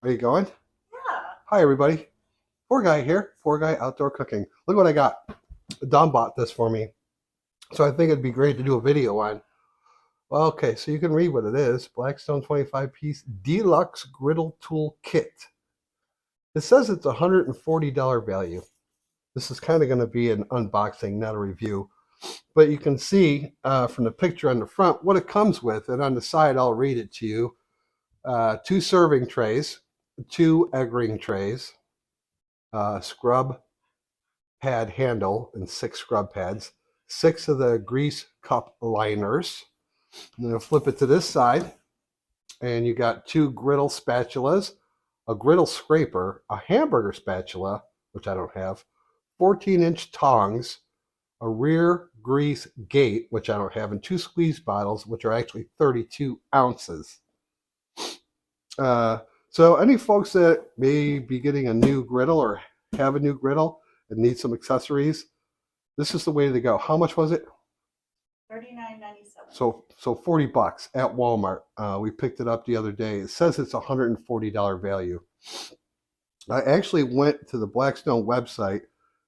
Are you going? Yeah. Hi, everybody. Poor Guy here. Poor Guy Outdoor Cooking. Look what I got. Don bought this for me. So I think it'd be great to do a video on. Well, okay, so you can read what it is. Blackstone 25-piece Deluxe Griddle Tool Kit. It says it's $140 value. This is kind of going to be an unboxing, not a review. But you can see from the picture on the front what it comes with. And on the side, I'll read it to you. 2 serving trays, 2 egg ring trays, scrub pad handle and 6 scrub pads, 6 of the grease cup liners. And then flip it to this side, and you got 2 griddle spatulas, a griddle scraper, a hamburger spatula, which I don't have, 14-inch tongs, a rear grease gate, which I don't have, and 2 squeeze bottles, which are actually 32 ounces. So any folks that may be getting a new griddle or have a new griddle and need some accessories, this is the way to go. How much was it? $39.97. So $40 at Walmart. We picked it up the other day. It says it's $140 value. I actually went to the Blackstone website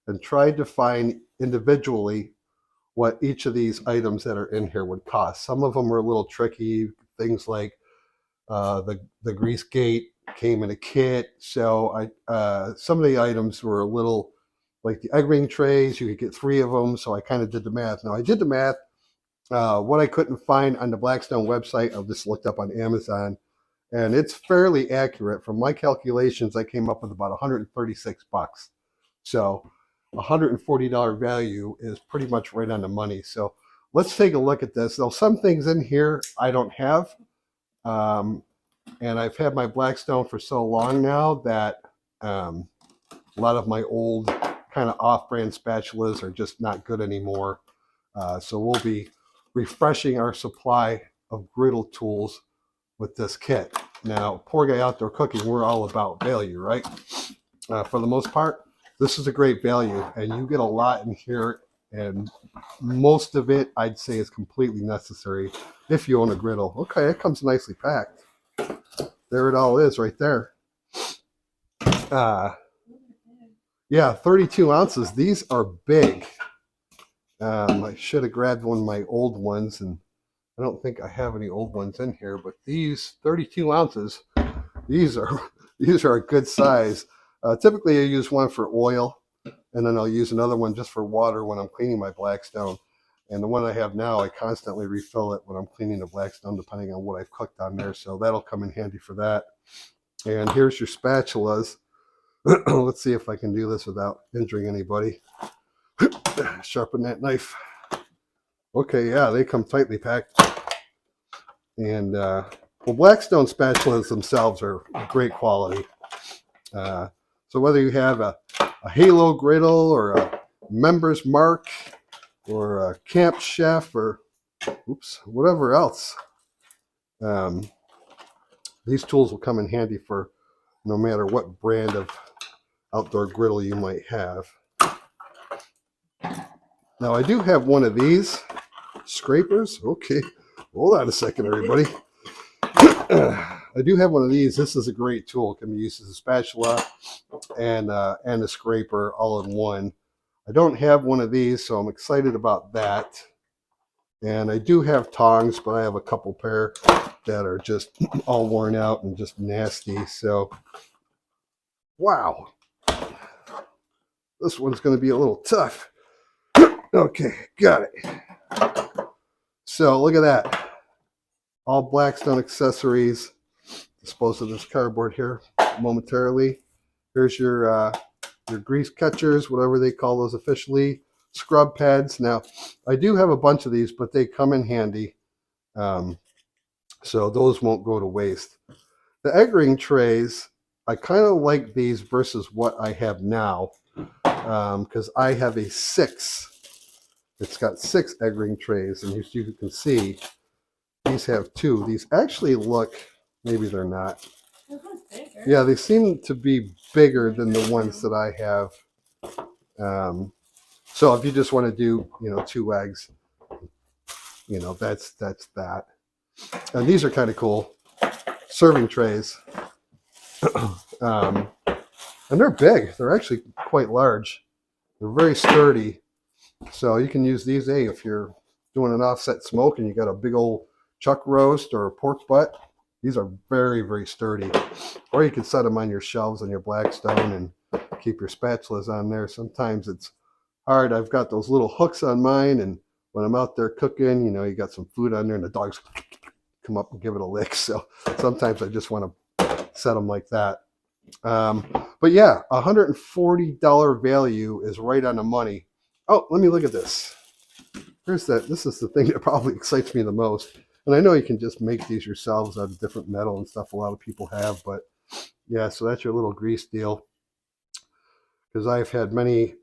and tried to find individually what each of these items that are in here would cost. Some of them were a little tricky. Things like the grease gate came in a kit. So some of the items were a little, like the egg ring trays, you could get 3 of them. So I kind of did the math. Now I did the math. What I couldn't find on the Blackstone website, I just looked up on Amazon, and it's fairly accurate. From my calculations, I came up with about 136 bucks. So $140 value is pretty much right on the money. So let's take a look at this. Now, some things in here I don't have. And I've had my Blackstone for so long now that a lot of my old kind of off-brand spatulas are just not good anymore. So we'll be refreshing our supply of griddle tools with this kit. Now, Poor Guy Outdoor Cooking, we're all about value, right? For the most part, this is a great value, and you get a lot in here, and most of it, I'd say, is completely necessary if you own a griddle. Okay, it comes nicely packed. There it all is right there. Yeah, 32 ounces. These are big. I should have grabbed one of my old ones, and I don't think I have any old ones in here, but these 32 ounces, these are a good size. Typically I use one for oil, and then I'll use another one just for water when I'm cleaning my Blackstone. And the one I have now, I constantly refill it when I'm cleaning the Blackstone, depending on what I've cooked on there. So that'll come in handy for that. And here's your spatulas. Let's see if I can do this without injuring anybody. Sharpen that knife. Okay, yeah, they come tightly packed. And well, Blackstone spatulas themselves are great quality. So whether you have a Halo griddle or a Member's Mark or a Camp Chef or whatever else, these tools will come in handy for no matter what brand of outdoor griddle you might have. Now I do have one of these scrapers. Okay, hold on a second, everybody. I do have one of these. This is a great tool. It can be used as a spatula and a scraper all in one. I don't have one of these, so I'm excited about that. And I do have tongs, but I have a couple pair that are just all worn out and just nasty. So, wow. This one's going to be a little tough. Okay, got it. So look at that. All Blackstone accessories. Dispose of this cardboard here momentarily. Here's your grease catchers, whatever they call those officially. Scrub pads. Now, I do have a bunch of these, but they come in handy. So those won't go to waste. The egg ring trays, I kind of like these versus what I have now. Because I have a 6. It's got 6 egg ring trays, and as you can see, these have 2. These actually look, maybe they're not. Yeah, they seem to be bigger than the ones that I have. So if you just want to do, 2 eggs, that's that. And these are kind of cool. Serving trays. And they're big. They're actually quite large. They're very sturdy. So you can use these, if you're doing an offset smoke and you got a big old chuck roast or a pork butt. These are very, very sturdy. Or you can set them on your shelves on your Blackstone and keep your spatulas on there. Sometimes it's hard. I've got those little hooks on mine, and when I'm out there cooking, you got some food on there and the dogs come up and give it a lick. So sometimes I just want to set them like that. But yeah, $140 value is right on the money. Oh, let me look at this. Here's that. This is the thing that probably excites me the most. And I know you can just make these yourselves out of different metal and stuff a lot of people have, but yeah, so that's your little grease deal. Because I've had many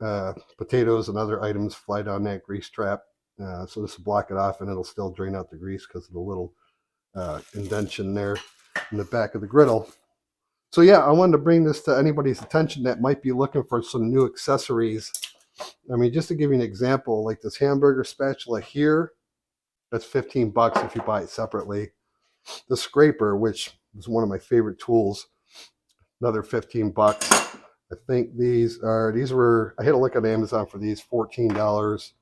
potatoes and other items fly down that grease trap. So this will block it off and it'll still drain out the grease because of the little indentation there in the back of the griddle. So yeah, I wanted to bring this to anybody's attention that might be looking for some new accessories. I mean, just to give you an example, like this hamburger spatula here, that's 15 bucks if you buy it separately. The scraper, which is one of my favorite tools, another 15 bucks. I think these were, I had a look at Amazon for these, $14.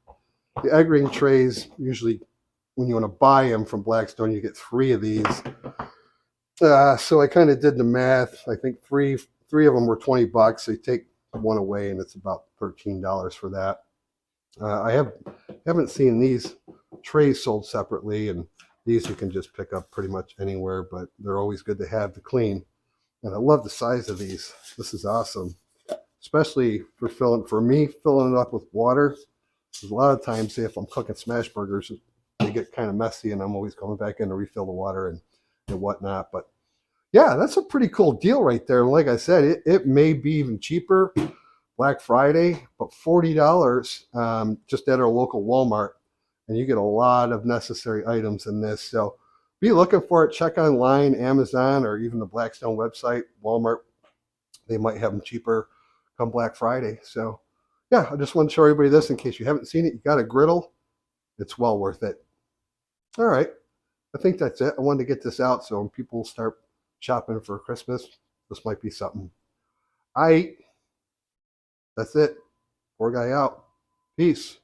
The egg ring trays, usually when you want to buy them from Blackstone, you get 3 of these. So I kind of did the math. I think three of them were 20 bucks. So you take one away and it's about $13 for that. I haven't seen these trays sold separately, and these you can just pick up pretty much anywhere, but they're always good to have to clean. And I love the size of these. This is awesome, especially for me filling it up with water. Because a lot of times, say if I'm cooking smash burgers, they get kind of messy, and I'm always going back in to refill the water and whatnot. But yeah, that's a pretty cool deal right there. And like I said, it may be even cheaper Black Friday, but $40 just at our local Walmart, and you get a lot of necessary items in this. So be looking for it. Check online, Amazon, or even the Blackstone website, Walmart. They might have them cheaper come Black Friday. So yeah, I just want to show everybody this in case you haven't seen it. You got a griddle. It's well worth it. All right. I think that's it. I wanted to get this out so when people start shopping for Christmas, this might be something. That's it. Poor guy out. Peace.